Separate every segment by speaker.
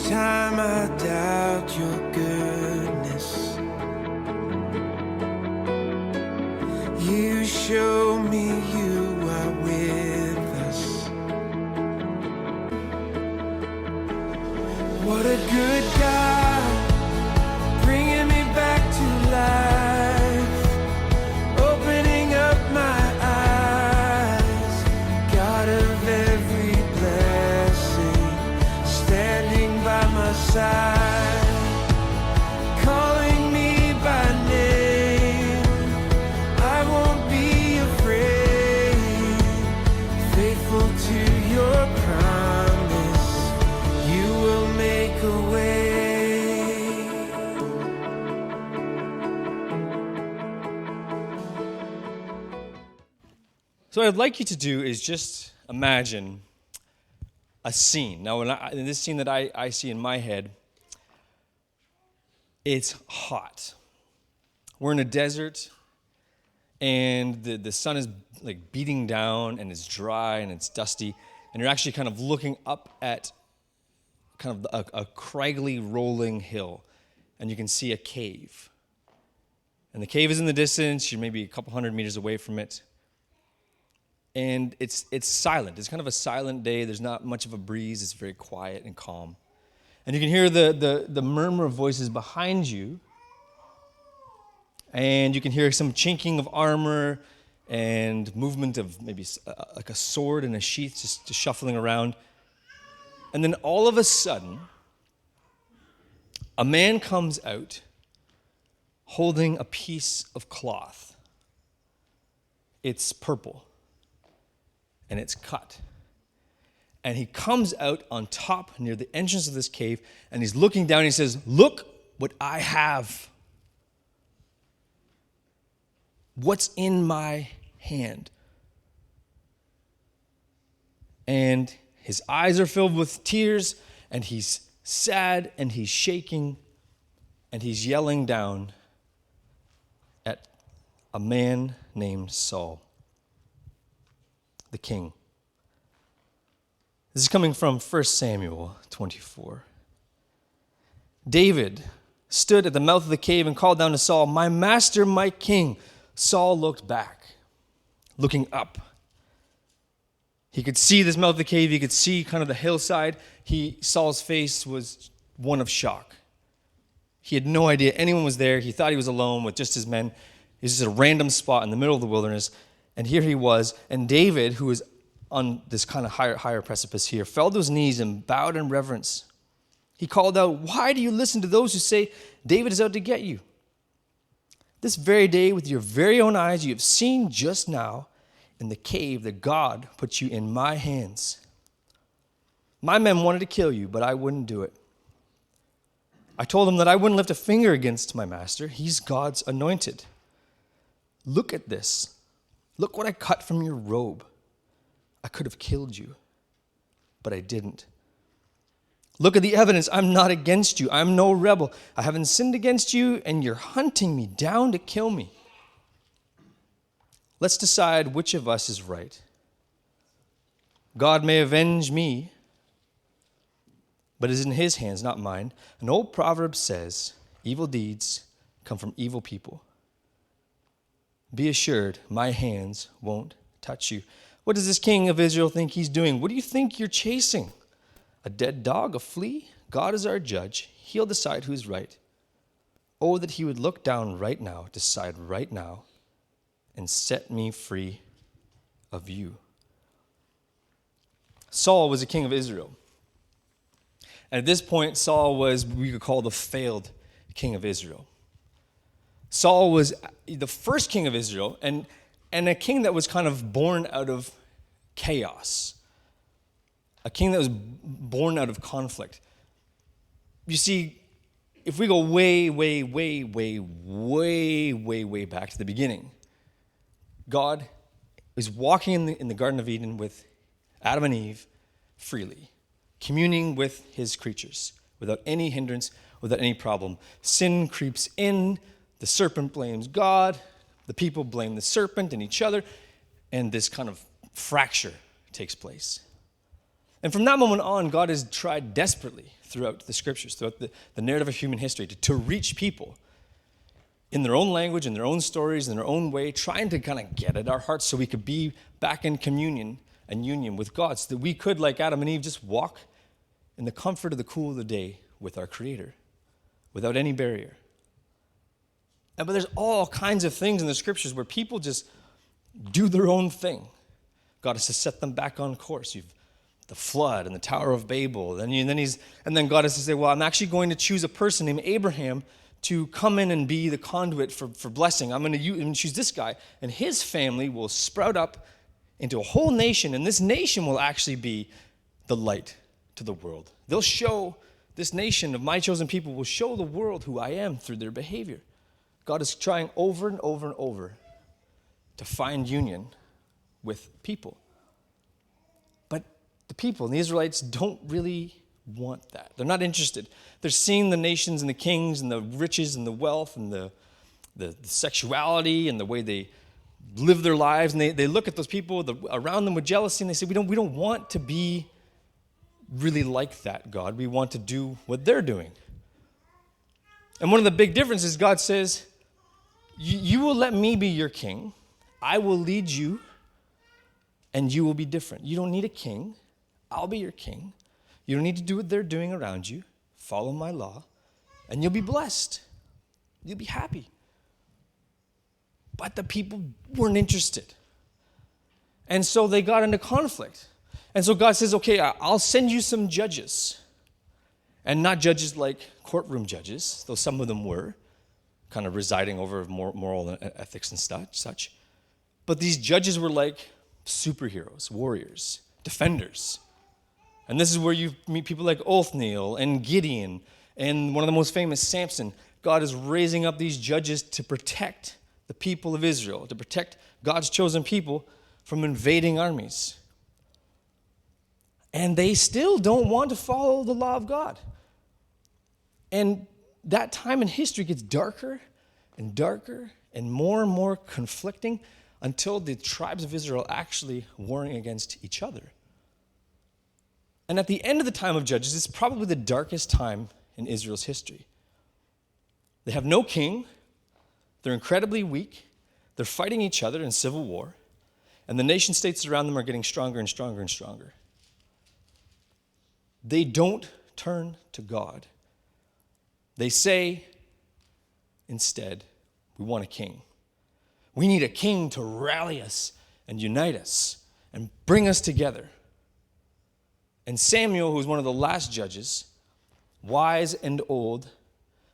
Speaker 1: time I doubt your goodness, you show me you are with us. What a good God, bringing me back to life, opening up my eyes, God of every blessing, standing by my side, calling me by name. I won't be afraid, faithful to your promise, you will make a way.
Speaker 2: So what I'd like you to do is just imagine a scene. Now, in this scene that I see in my head, it's hot. We're in a desert, and the sun is like beating down, and it's dry, and it's dusty, and you're actually kind of looking up at kind of a craggly, rolling hill, and you can see a cave. And the cave is in the distance. You're maybe a couple hundred meters away from it. And it's silent. It's kind of a silent day. There's not much of a breeze. It's very quiet and calm. And you can hear the murmur of voices behind you. And you can hear some chinking of armor and movement of maybe like a sword in a sheath just shuffling around. And then all of a sudden, a man comes out holding a piece of cloth. It's purple. And it's cut. And he comes out on top near the entrance of this cave, and he's looking down and he says, "Look what I have. What's in my hand?" And his eyes are filled with tears, and he's sad, and he's shaking, and he's yelling down at a man named Saul, the king. This is coming from 1 Samuel 24. David stood at the mouth of the cave and called down to Saul, "My master, my king." Saul looked back, looking up. He could see this mouth of the cave. He could see kind of the hillside. Saul's face was one of shock. He had no idea anyone was there. He thought he was alone with just his men. It was just a random spot in the middle of the wilderness. And here he was, and David, who was on this kind of higher precipice here, fell to his knees and bowed in reverence. He called out, "Why do you listen to those who say, 'David is out to get you'? This very day, with your very own eyes, you have seen just now in the cave that God put you in my hands. My men wanted to kill you, but I wouldn't do it. I told them that I wouldn't lift a finger against my master. He's God's anointed. Look at this. Look what I cut from your robe. I could have killed you, but I didn't. Look at the evidence. I'm not against you. I'm no rebel. I haven't sinned against you, and you're hunting me down to kill me. Let's decide which of us is right. God may avenge me, but it is in his hands, not mine. An old proverb says, evil deeds come from evil people. Be assured, my hands won't touch you." What does this king of Israel think he's doing? What do you think you're chasing? A dead dog, a flea? God is our judge. He'll decide who's right. Oh, that he would look down right now, decide right now, and set me free of you. Saul was a king of Israel. And at this point, Saul was what we could call the failed king of Israel. Saul was the first king of Israel, and a king that was kind of born out of chaos. A king that was born out of conflict. You see, if we go way back to the beginning, God is walking in the Garden of Eden with Adam and Eve freely, communing with his creatures without any hindrance, without any problem. Sin creeps in, the serpent blames God, the people blame the serpent and each other, and this kind of fracture takes place. And from that moment on, God has tried desperately throughout the scriptures, throughout the narrative of human history, to reach people in their own language, in their own stories, in their own way, trying to kind of get at our hearts so we could be back in communion and union with God, so that we could, like Adam and Eve, just walk in the comfort of the cool of the day with our Creator, without any barrier. But there's all kinds of things in the scriptures where people just do their own thing. God has to set them back on course. You've the flood and the Tower of Babel. And then God has to say, well, I'm actually going to choose a person named Abraham to come in and be the conduit for blessing. I'm going to choose this guy, and his family will sprout up into a whole nation, and this nation will actually be the light to the world. They'll show, this nation of my chosen people will show the world who I am through their behavior. God is trying over and over and over to find union with people. But the people, the Israelites, don't really want that. They're not interested. They're seeing the nations and the kings and the riches and the wealth and the sexuality and the way they live their lives, and they look at those people around them with jealousy, and they say, we don't want to be really like that, God. We want to do what they're doing. And one of the big differences, God says, you will let me be your king. I will lead you, and you will be different. You don't need a king. I'll be your king. You don't need to do what they're doing around you. Follow my law, and you'll be blessed. You'll be happy. But the people weren't interested. And so they got into conflict. And so God says, okay, I'll send you some judges. And not judges like courtroom judges, though some of them were, kind of residing over moral ethics and such. But these judges were like superheroes, warriors, defenders. And this is where you meet people like Othniel and Gideon and one of the most famous, Samson. God is raising up these judges to protect the people of Israel, to protect God's chosen people from invading armies. And they still don't want to follow the law of God. And that time in history gets darker and darker and more conflicting until the tribes of Israel actually warring against each other. And at the end of the time of Judges, it's probably the darkest time in Israel's history. They have no king. They're incredibly weak. They're fighting each other in civil war. And the nation states around them are getting stronger and stronger and stronger. They don't turn to God. They say, instead, we want a king. We need a king to rally us and unite us and bring us together. And Samuel, who was one of the last judges, wise and old,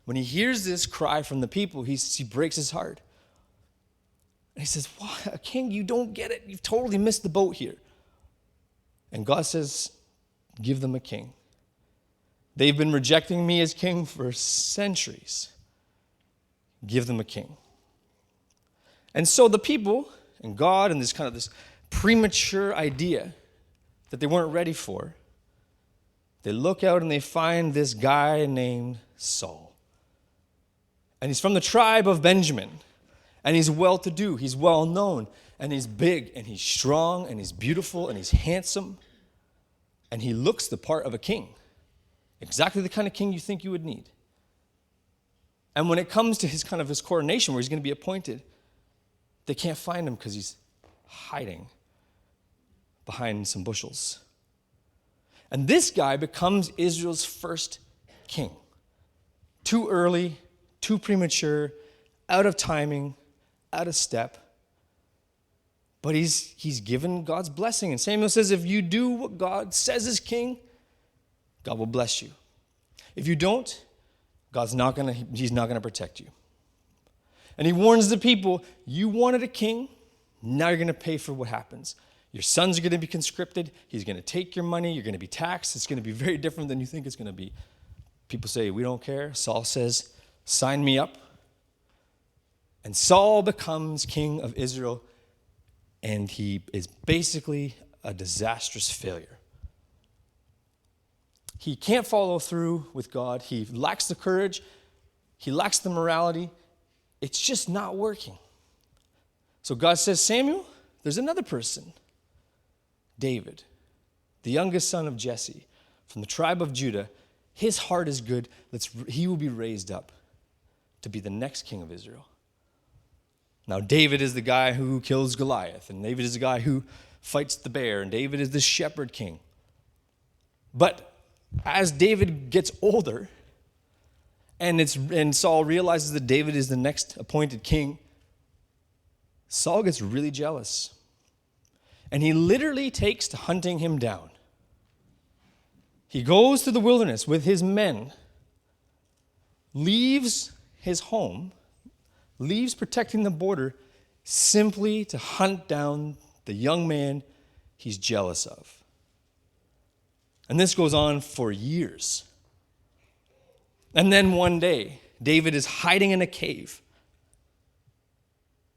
Speaker 2: when he hears this cry from the people, he breaks his heart. And he says, what? A king? You don't get it. You've totally missed the boat here. And God says, give them a king. They've been rejecting me as king for centuries. Give them a king. And so the people and God and this premature idea that they weren't ready for, they look out and they find this guy named Saul. And he's from the tribe of Benjamin. And he's well-to-do. He's well-known. And he's big. And he's strong. And he's beautiful. And he's handsome. And he looks the part of a king. Exactly the kind of king you think you would need. And when it comes to his coronation, where he's going to be appointed, they can't find him because he's hiding behind some bushels. And this guy becomes Israel's first king. Too early, too premature, out of timing, out of step. But he's given God's blessing. And Samuel says, if you do what God says is king, God will bless you. If you don't, he's not going to protect you. And he warns the people, you wanted a king, now you're going to pay for what happens. Your sons are going to be conscripted. He's going to take your money. You're going to be taxed. It's going to be very different than you think it's going to be. People say, we don't care. Saul says, sign me up. And Saul becomes king of Israel, and he is basically a disastrous failure. He can't follow through with God. He lacks the courage. He lacks the morality. It's just not working. So God says, Samuel, there's another person, David. the youngest son of Jesse, from the tribe of Judah. His heart is good. He will be raised up to be the next king of Israel. Now, David is the guy who kills Goliath, and David is the guy who fights the bear, and David is the shepherd king. But as David gets older, and Saul realizes that David is the next appointed king, Saul gets really jealous. And he literally takes to hunting him down. He goes to the wilderness with his men, leaves his home, leaves protecting the border simply to hunt down the young man he's jealous of. And this goes on for years. And then one day, David is hiding in a cave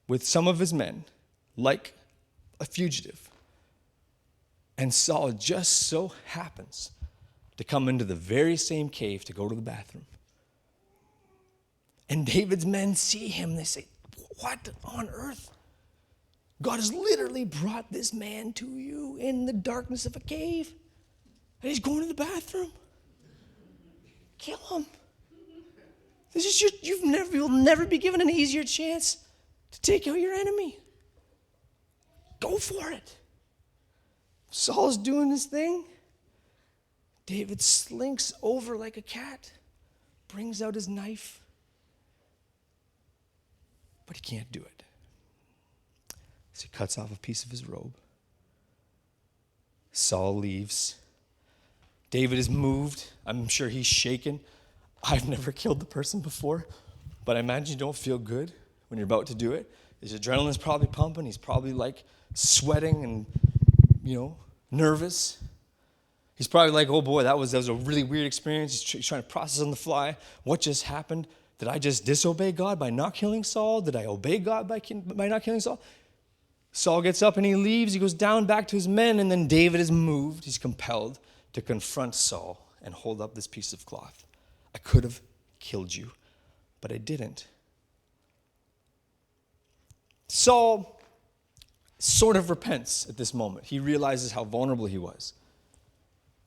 Speaker 2: with some of his men, like a fugitive. And Saul just so happens to come into the very same cave to go to the bathroom. And David's men see him. They say, "What on earth? God has literally brought this man to you in the darkness of a cave. And he's going to the bathroom. Kill him. You'll never be given an easier chance to take out your enemy. Go for it." Saul's doing his thing. David slinks over like a cat, brings out his knife, but he can't do it. So he cuts off a piece of his robe. Saul leaves. David is moved. I'm sure he's shaken. I've never killed the person before, but I imagine you don't feel good when you're about to do it. His adrenaline's probably pumping. He's probably like sweating and, nervous. He's probably like, "Oh boy, that was a really weird experience." He's trying to process on the fly. What just happened? Did I just disobey God by not killing Saul? Did I obey God by not killing Saul? Saul gets up and he leaves. He goes down back to his men, and then David is moved. He's compelled to confront Saul and hold up this piece of cloth. "I could have killed you, but I didn't." Saul sort of repents at this moment. He realizes how vulnerable he was.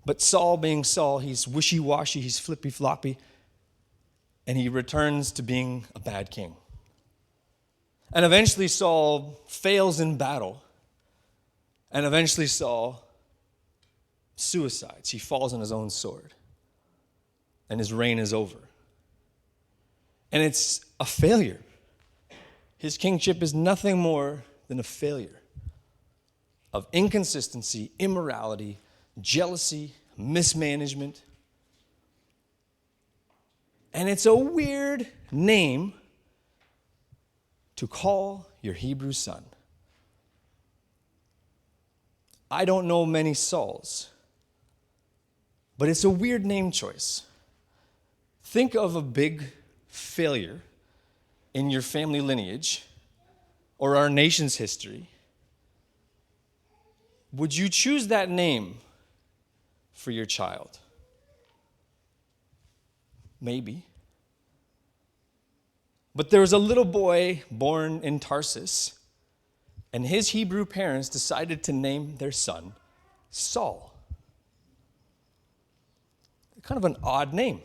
Speaker 2: But Saul being Saul, he's wishy-washy, he's flippy-floppy, and he returns to being a bad king. And eventually Saul fails in battle, and eventually Saul suicides. He falls on his own sword, and his reign is over. And it's a failure. His kingship is nothing more than a failure of inconsistency, immorality, jealousy, mismanagement. And it's a weird name to call your Hebrew son. I don't know many Sauls, but it's a weird name choice. Think of a big failure in your family lineage or our nation's history. Would you choose that name for your child? Maybe. But there was a little boy born in Tarsus, and his Hebrew parents decided to name their son Saul. Kind of an odd name.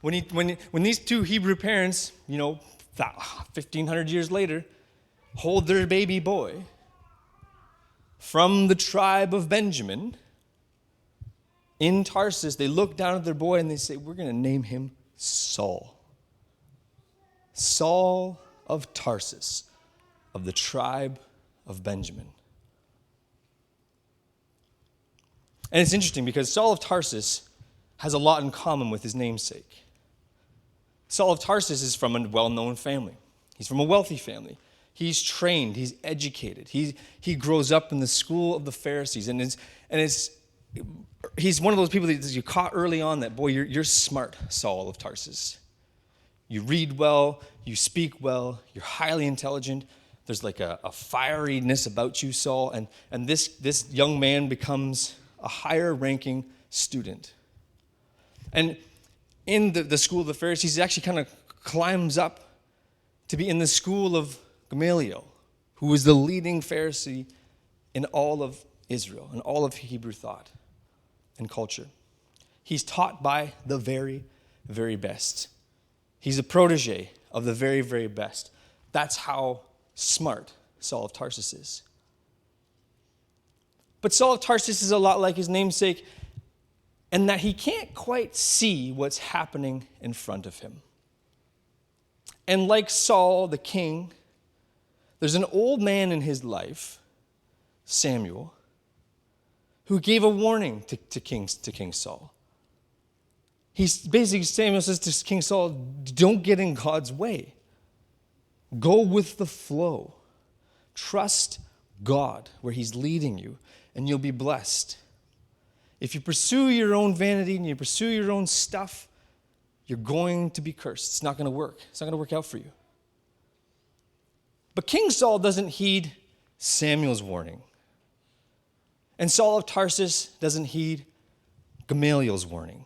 Speaker 2: When these two Hebrew parents, 1,500 years later, hold their baby boy from the tribe of Benjamin in Tarsus, they look down at their boy and they say, "We're going to name him Saul. Saul of Tarsus, of the tribe of Benjamin." And it's interesting because Saul of Tarsus has a lot in common with his namesake. Saul of Tarsus is from a well-known family. He's from a wealthy family. He's trained, he's educated. He grows up in the school of the Pharisees, and he's one of those people that you caught early on that, boy, you're smart, Saul of Tarsus. You read well, you speak well, you're highly intelligent. There's like a fieriness about you, Saul, and this young man becomes a higher-ranking student. And in the school of the Pharisees, he actually kind of climbs up to be in the school of Gamaliel, who was the leading Pharisee in all of Israel and all of Hebrew thought and culture. He's taught by the very, very best. He's a protege of the very, very best. That's how smart Saul of Tarsus is. But Saul of Tarsus is a lot like his namesake in that he can't quite see what's happening in front of him. And like Saul, the king, there's an old man in his life, Samuel, who gave a warning to King Saul. Samuel says to King Saul, don't get in God's way. Go with the flow. Trust God where he's leading you, and you'll be blessed. If you pursue your own vanity and you pursue your own stuff, you're going to be cursed. It's not going to work. It's not going to work out for you. But King Saul doesn't heed Samuel's warning. And Saul of Tarsus doesn't heed Gamaliel's warning.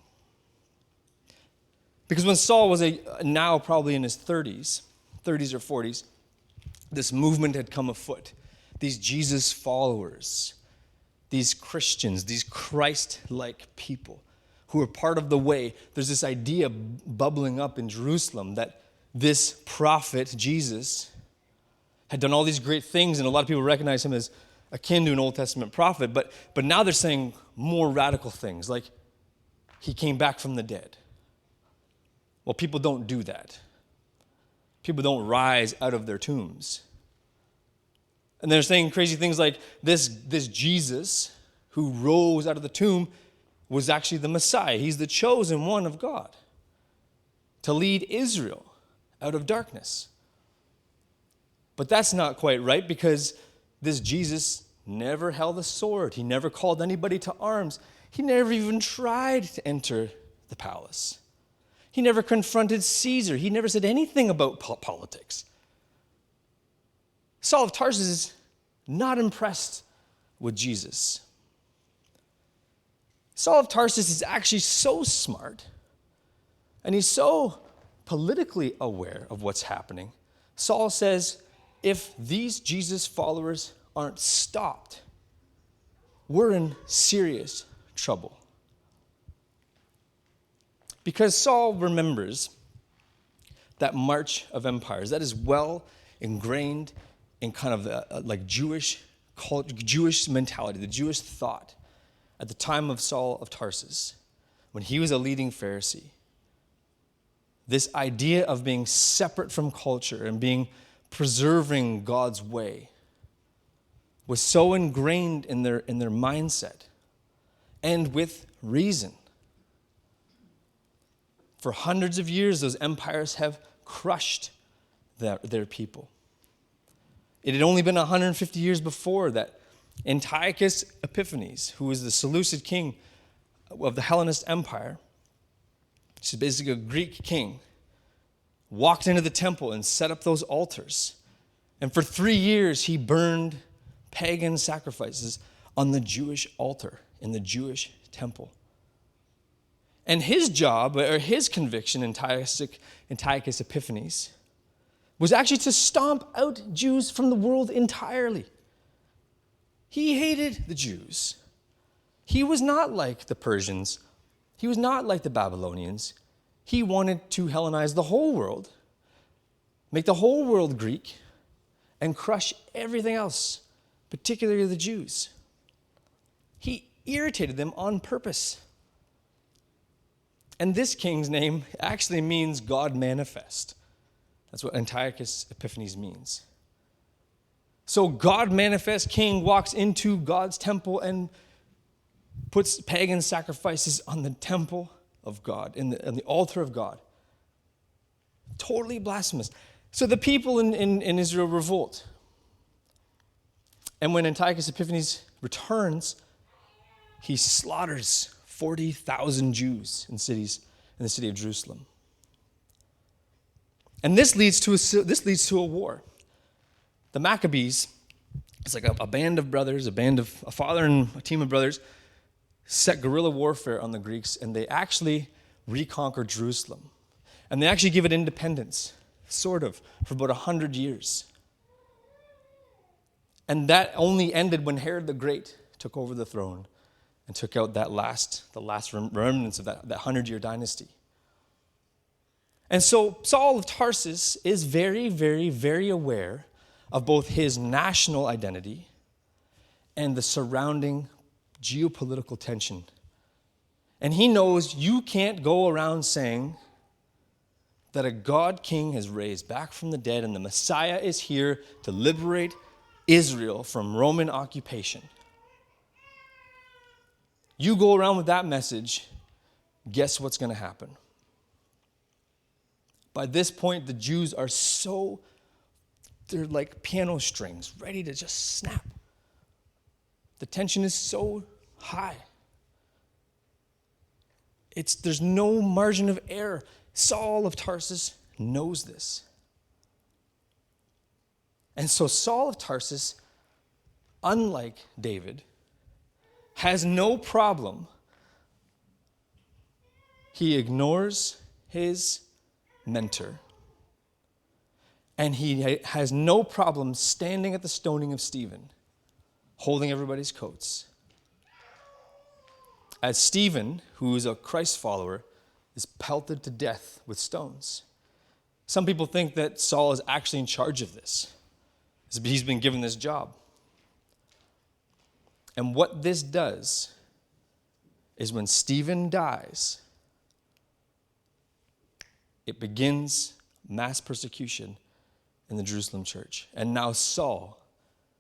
Speaker 2: Because when Saul was now probably in his 30s or 40s, this movement had come afoot. These Jesus followers, these Christians, these Christ-like people who are part of the way. There's this idea bubbling up in Jerusalem that this prophet, Jesus, had done all these great things, and a lot of people recognize him as akin to an Old Testament prophet, but now they're saying more radical things, like he came back from the dead. Well, people don't do that. People don't rise out of their tombs. And they're saying crazy things like this Jesus who rose out of the tomb was actually the Messiah. He's the chosen one of God to lead Israel out of darkness. But that's not quite right, because this Jesus never held a sword. He never called anybody to arms. He never even tried to enter the palace. He never confronted Caesar. He never said anything about politics. Saul of Tarsus is not impressed with Jesus. Saul of Tarsus is actually so smart, and he's so politically aware of what's happening. Saul says, if these Jesus followers aren't stopped, we're in serious trouble. Because Saul remembers that march of empires. That is well ingrained in kind of the Jewish mentality, the Jewish thought at the time of Saul of Tarsus, when he was a leading Pharisee. This idea of being separate from culture and preserving God's way was so ingrained in their mindset, and with reason. For hundreds of years, those empires have crushed their people. It had only been 150 years before that Antiochus Epiphanes, who was the Seleucid king of the Hellenist Empire, which is basically a Greek king, walked into the temple and set up those altars. And for 3 years, he burned pagan sacrifices on the Jewish altar in the Jewish temple. And his job, or his conviction, Antiochus Epiphanes, was actually to stomp out Jews from the world entirely. He hated the Jews. He was not like the Persians. He was not like the Babylonians. He wanted to Hellenize the whole world, make the whole world Greek, and crush everything else, particularly the Jews. He irritated them on purpose. And this king's name actually means God manifest. That's what Antiochus Epiphanes means. So God manifest king walks into God's temple and puts pagan sacrifices on the temple of God, on the altar of God. Totally blasphemous. So the people in Israel revolt. And when Antiochus Epiphanes returns, he slaughters 40,000 Jews in the city of Jerusalem. And this leads to a war. The Maccabees, it's like a band of brothers, a father and a team of brothers, set guerrilla warfare on the Greeks, and they actually reconquer Jerusalem. And they actually give it independence, sort of, for about 100 years. And that only ended when Herod the Great took over the throne and took out the last remnants of that 100-year dynasty. And so Saul of Tarsus is very, very, very aware of both his national identity and the surrounding geopolitical tension. And he knows you can't go around saying that a God king has raised back from the dead and the Messiah is here to liberate Israel from Roman occupation. You go around with that message, guess what's going to happen? By this point, the Jews are they're like piano strings, ready to just snap. The tension is so high. There's no margin of error. Saul of Tarsus knows this. And so Saul of Tarsus, unlike David, has no problem. He ignores his mentor. And he has no problem standing at the stoning of Stephen, holding everybody's coats. As Stephen, who is a Christ follower, is pelted to death with stones. Some people think that Saul is actually in charge of this. He's been given this job. And what this does is when Stephen dies, it begins mass persecution in the Jerusalem church. And now Saul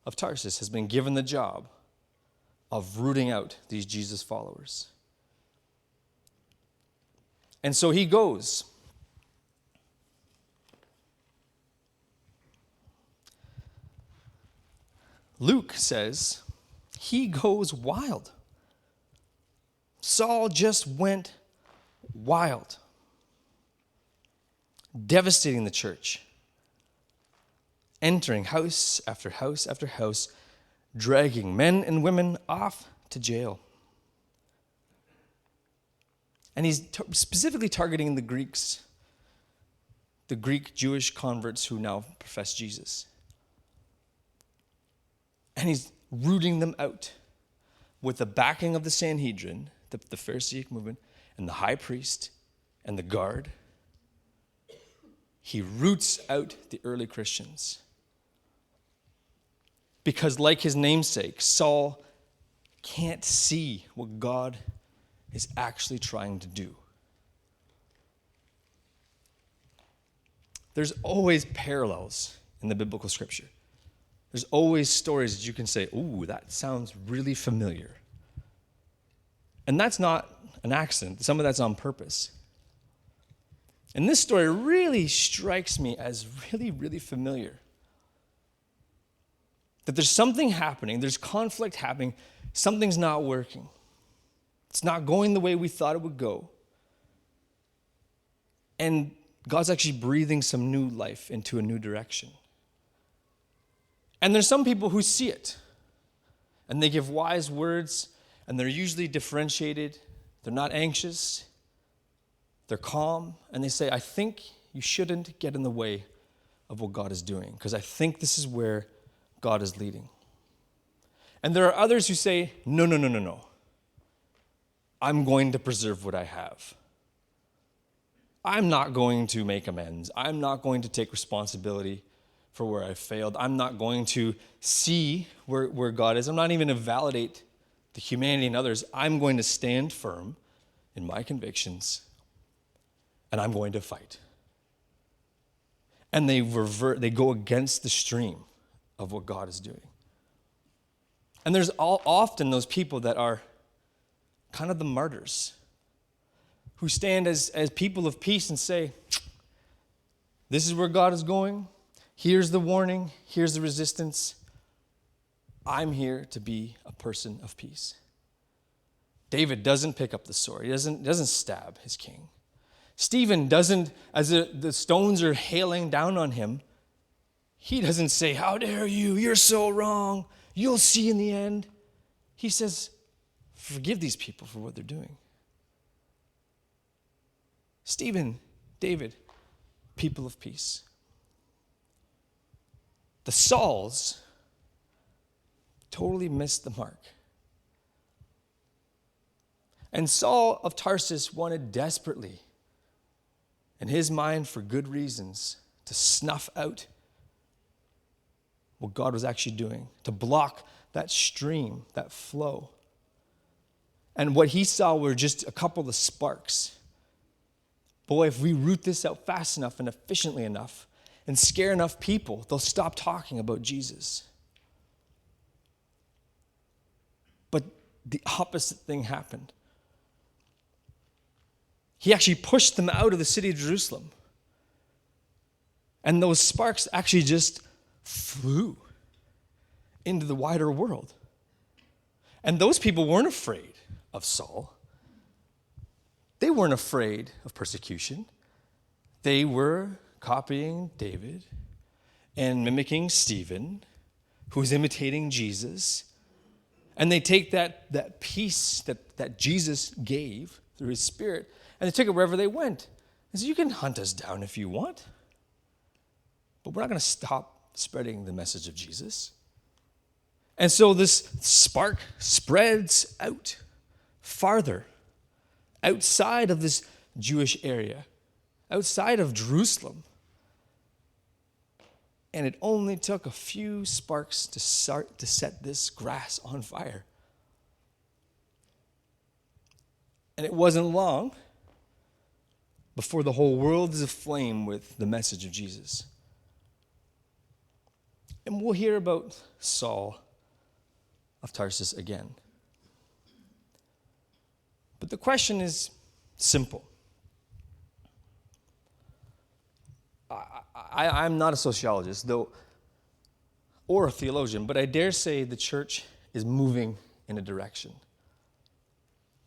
Speaker 2: of Tarsus has been given the job of rooting out these Jesus followers. And so he goes. Luke says he goes wild. Saul just went wild, devastating the church, entering house after house after house, dragging men and women off to jail. And he's specifically targeting the Greeks, the Greek Jewish converts who now profess Jesus. And he's rooting them out with the backing of the Sanhedrin, the Pharisaic movement, and the high priest and the guard. He roots out the early Christians. Because like his namesake, Saul can't see what God is actually trying to do. There's always parallels in the biblical scripture. There's always stories that you can say, ooh, that sounds really familiar. And that's not an accident. Some of that's on purpose. And this story really strikes me as really, really familiar. That there's something happening, there's conflict happening, something's not working. It's not going the way we thought it would go. And God's actually breathing some new life into a new direction. And there's some people who see it, and they give wise words, and they're usually differentiated. They're not anxious. They're calm, and they say, I think you shouldn't get in the way of what God is doing, because I think this is where God is leading. And there are others who say, no. I'm going to preserve what I have. I'm not going to make amends. I'm not going to take responsibility for where I failed. I'm not going to see where God is. I'm not even going to validate the humanity in others. I'm going to stand firm in my convictions, and I'm going to fight. And they go against the stream of what God is doing. And there's often those people that are kind of the martyrs who stand as people of peace and say, this is where God is going. Here's the warning. Here's the resistance. I'm here to be a person of peace. David doesn't pick up the sword. He doesn't stab his king. Stephen doesn't, as the stones are hailing down on him, he doesn't say, how dare you? You're so wrong. You'll see in the end. He says, forgive these people for what they're doing. Stephen, David, people of peace. The Sauls totally missed the mark. And Saul of Tarsus wanted desperately, in his mind for good reasons, to snuff out what God was actually doing, to block that stream, that flow. And what he saw were just a couple of sparks. Boy, if we root this out fast enough and efficiently enough and scare enough people, they'll stop talking about Jesus. But the opposite thing happened. He actually pushed them out of the city of Jerusalem. And those sparks actually just flew into the wider world. And those people weren't afraid of Saul. They weren't afraid of persecution. They were copying David and mimicking Stephen, who was imitating Jesus. And they take that peace that Jesus gave through his Spirit, and they took it wherever they went. And so you can hunt us down if you want, but we're not going to stop spreading the message of Jesus. And so this spark spreads out farther, outside of this Jewish area, outside of Jerusalem. And it only took a few sparks to set this grass on fire. And it wasn't long before the whole world is aflame with the message of Jesus. And we'll hear about Saul of Tarsus again. But the question is simple. I'm not a sociologist, though, or a theologian, but I dare say the church is moving in a direction.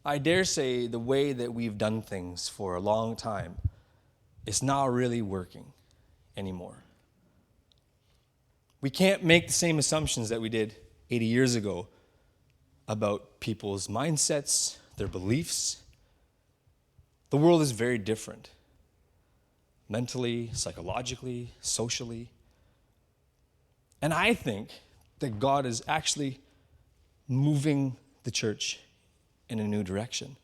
Speaker 2: I dare say the way that we've done things for a long time is not really working anymore. We can't make the same assumptions that we did 80 years ago about people's mindsets, their beliefs. The world is very different. Mentally, psychologically, socially. And I think that God is actually moving the church in a new direction.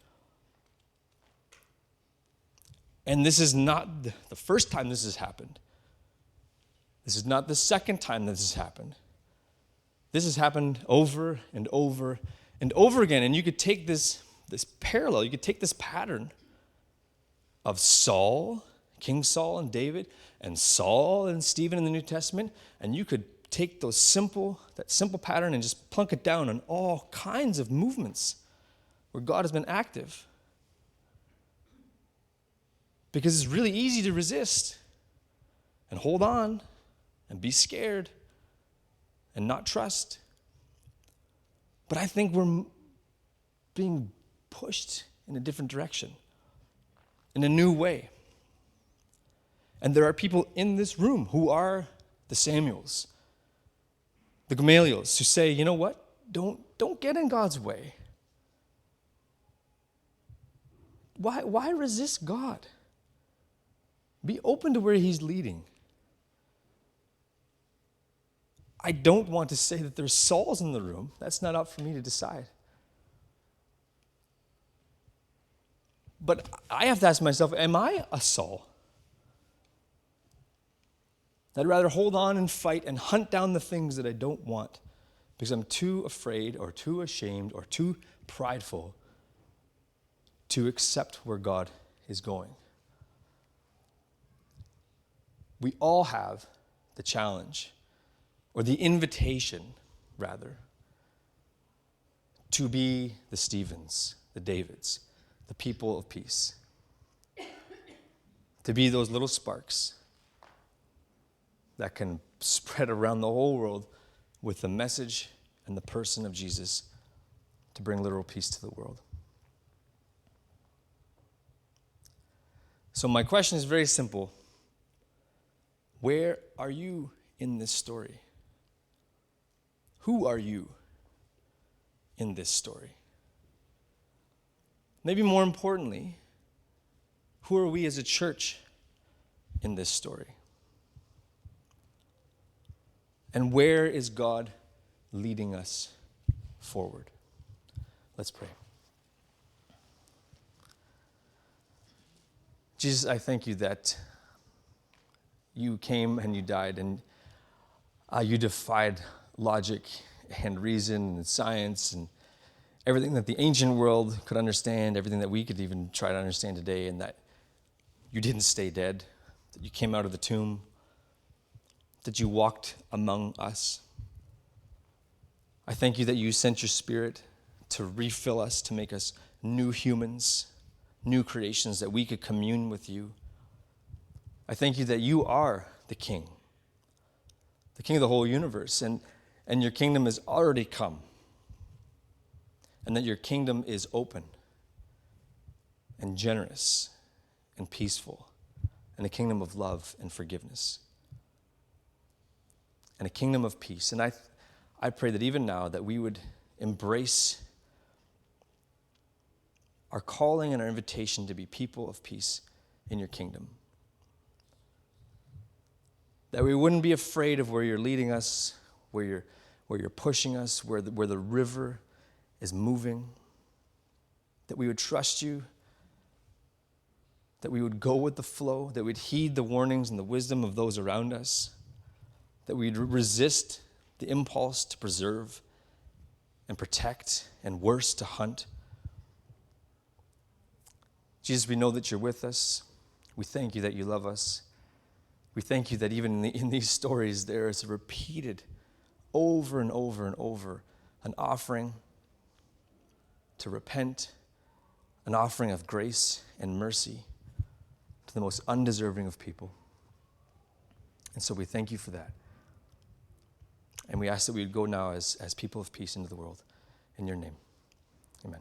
Speaker 2: And this is not the first time this has happened. This is not the second time this has happened. This has happened over and over and over again. And you could take this parallel, you could take this pattern of Saul, King Saul and David, and Saul and Stephen in the New Testament, and you could take that simple pattern and just plunk it down on all kinds of movements where God has been active. Because it's really easy to resist and hold on and be scared and not trust. But I think we're being pushed in a different direction, in a new way. And there are people in this room who are the Samuels, the Gamaliels, who say, you know what? Don't get in God's way. Why resist God? Be open to where he's leading. I don't want to say that there's Sauls in the room. That's not up for me to decide. But I have to ask myself, am I a Saul? I'd rather hold on and fight and hunt down the things that I don't want because I'm too afraid or too ashamed or too prideful to accept where God is going. We all have the challenge, or the invitation, rather, to be the Stephens, the Davids, the people of peace. To be those little sparks that can spread around the whole world with the message and the person of Jesus to bring literal peace to the world. So my question is very simple. Where are you in this story? Who are you in this story? Maybe more importantly, who are we as a church in this story? And where is God leading us forward? Let's pray. Jesus, I thank you that you came and you died, and you defied logic and reason and science and everything that the ancient world could understand, everything that we could even try to understand today, and that you didn't stay dead, that you came out of the tomb, that you walked among us. I thank you that you sent your Spirit to refill us, to make us new humans, new creations, that we could commune with you. I thank you that you are the King of the whole universe, and your kingdom has already come, and that your kingdom is open and generous and peaceful, and a kingdom of love and forgiveness, and a kingdom of peace. And I pray that even now that we would embrace our calling and our invitation to be people of peace in your kingdom. That we wouldn't be afraid of where you're leading us, where you're pushing us, where the river is moving. That we would trust you, that we would go with the flow, that we'd heed the warnings and the wisdom of those around us, that we'd resist the impulse to preserve and protect, and worse, to hunt. Jesus, we know that you're with us. We thank you that you love us. We thank you that even in these stories there is a repeated, over and over and over, an offering to repent, an offering of grace and mercy to the most undeserving of people. And so we thank you for that. And we ask that we would go now as people of peace into the world. In your name, amen.